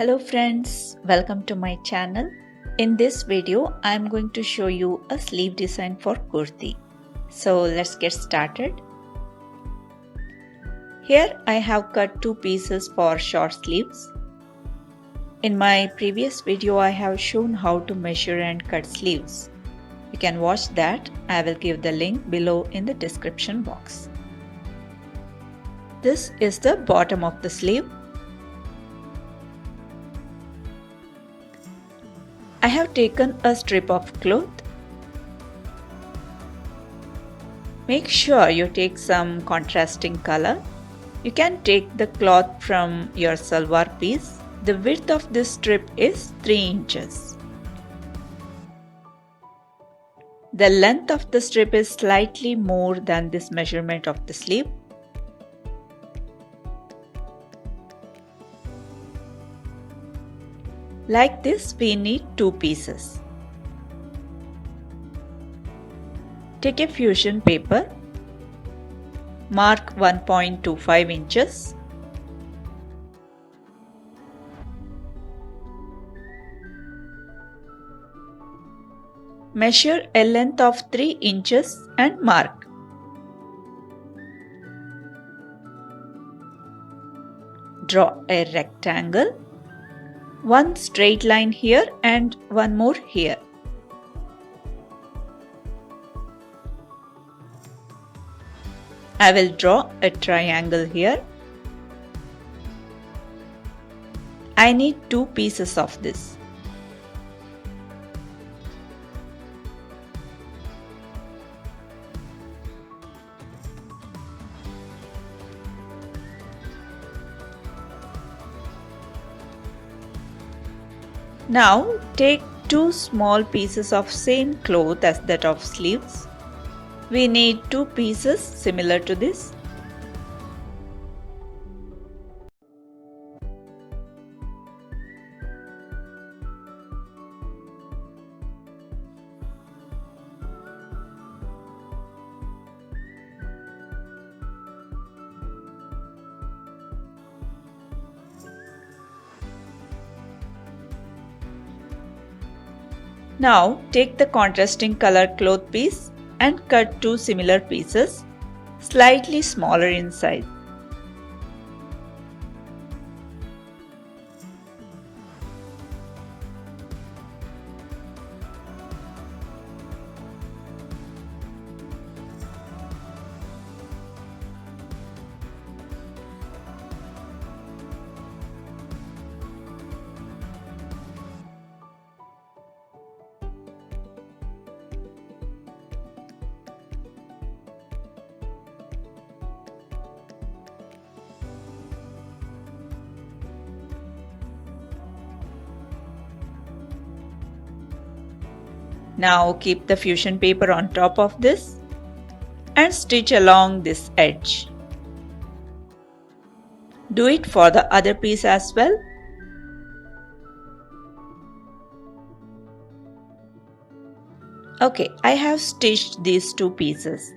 Hello friends, welcome to my channel. In this video, I am going to show you a sleeve design for kurti. So let's get started. Here I have cut two pieces for short sleeves. In my previous video, I have shown how to measure and cut sleeves. You can watch that. I will give the link below in the description box. This is the bottom of the sleeve. I have taken a strip of cloth. Make sure you take some contrasting color. You can take the cloth from your salwar piece. The width of this strip is 3 inches. The length of the strip is slightly more than this measurement of the sleeve. Like this, we need 2 pieces. Take a fusion paper. Mark 1.25 inches. Measure a length of 3 inches and mark. Draw a rectangle. One straight line here and one more here. I will draw a triangle here. I need 2 pieces of this. Now take 2 small pieces of same cloth as that of sleeves. We need 2 pieces similar to this. Now take the contrasting color cloth piece and cut 2 similar pieces, slightly smaller in size. Now keep the fusion paper on top of this and stitch along this edge. Do it for the other piece as well. Okay, I have stitched these 2 pieces.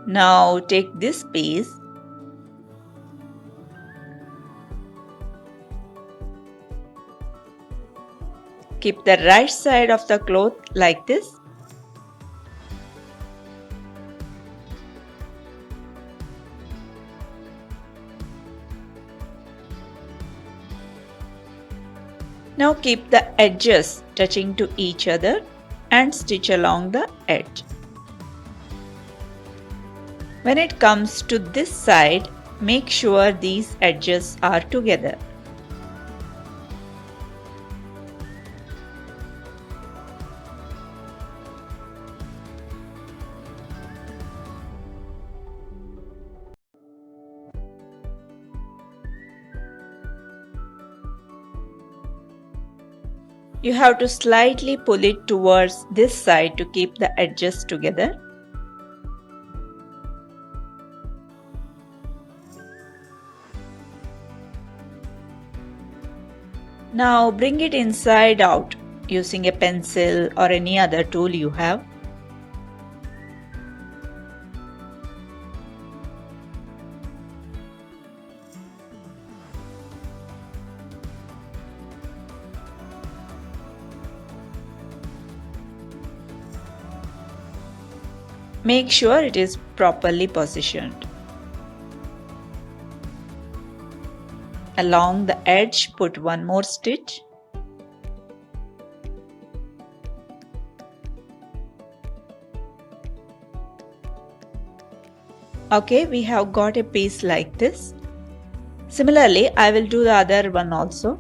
Now take this piece . Keep the right side of the cloth like this. Now keep the edges touching to each other and stitch along the edge. When it comes to this side, make sure these edges are together. You have to slightly pull it towards this side to keep the edges together. Now bring it inside out using a pencil or any other tool you have. Make sure it is properly positioned. Along the edge, put one more stitch. Okay, we have got a piece like this. Similarly, I will do the other one also.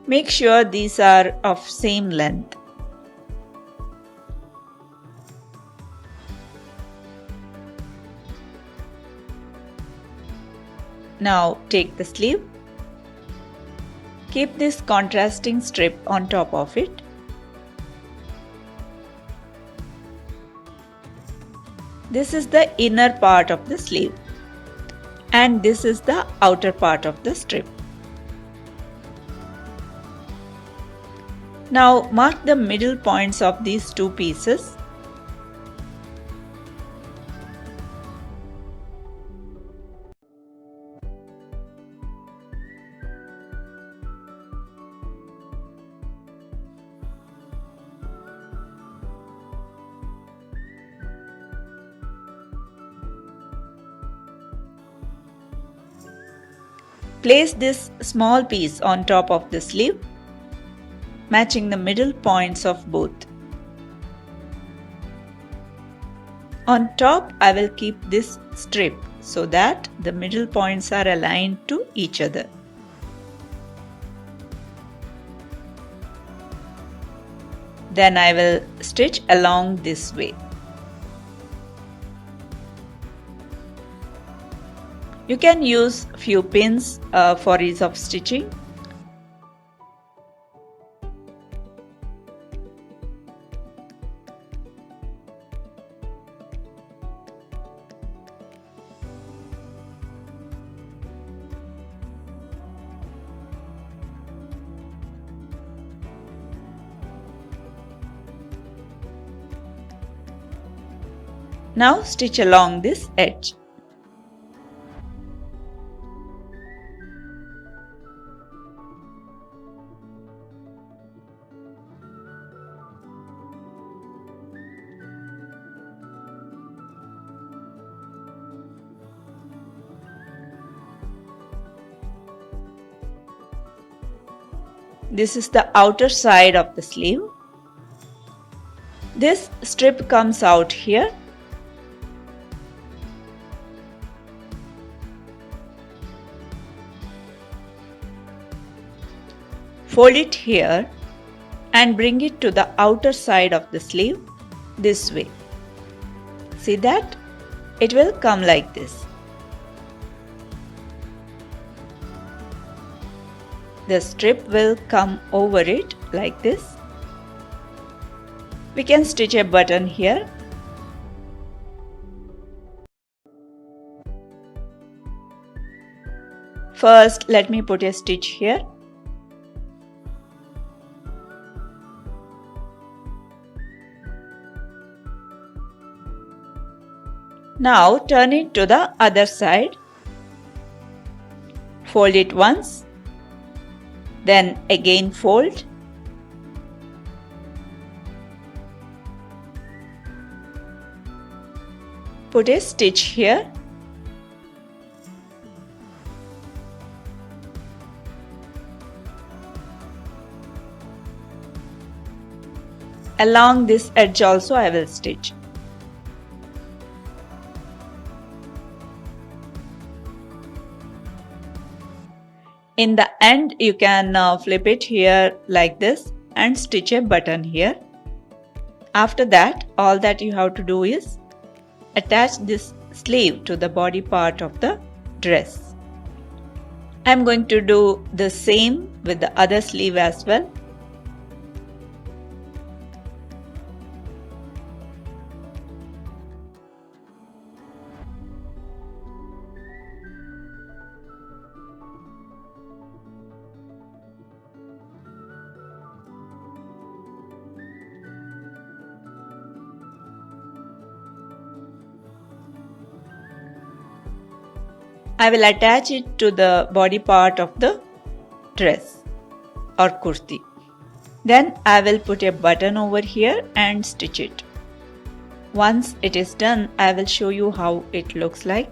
Make sure these are of same length. Now take the sleeve. Keep this contrasting strip on top of it. This is the inner part of the sleeve and this is the outer part of the strip. Now mark the middle points of these two pieces. Place this small piece on top of the sleeve, matching the middle points of both. On top, I will keep this strip so that the middle points are aligned to each other. Then I will stitch along this way. You can use few pins for ease of stitching. Now stitch along this edge. This is the outer side of the sleeve. This strip comes out here. Fold it here and bring it to the outer side of the sleeve this way. See that? It will come like this. The strip will come over it like this. We can stitch a button here. First, let me put a stitch here. Now turn it to the other side. Fold it once. Then again fold. Put a stitch here. Along this edge also I will stitch. In the end, you can flip it here like this and stitch a button here. After that, all that you have to do is attach this sleeve to the body part of the dress. I am going to do the same with the other sleeve as well. I will attach it to the body part of the dress or kurti. Then I will put a button over here and stitch it. Once it is done, I will show you how it looks like.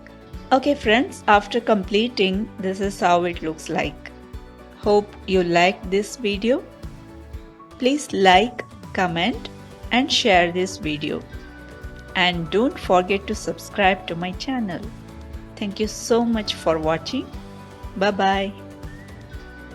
Okay friends, after completing, this is how it looks like. Hope you liked this video. Please like, comment and share this video. And don't forget to subscribe to my channel. Thank you so much for watching. Bye bye.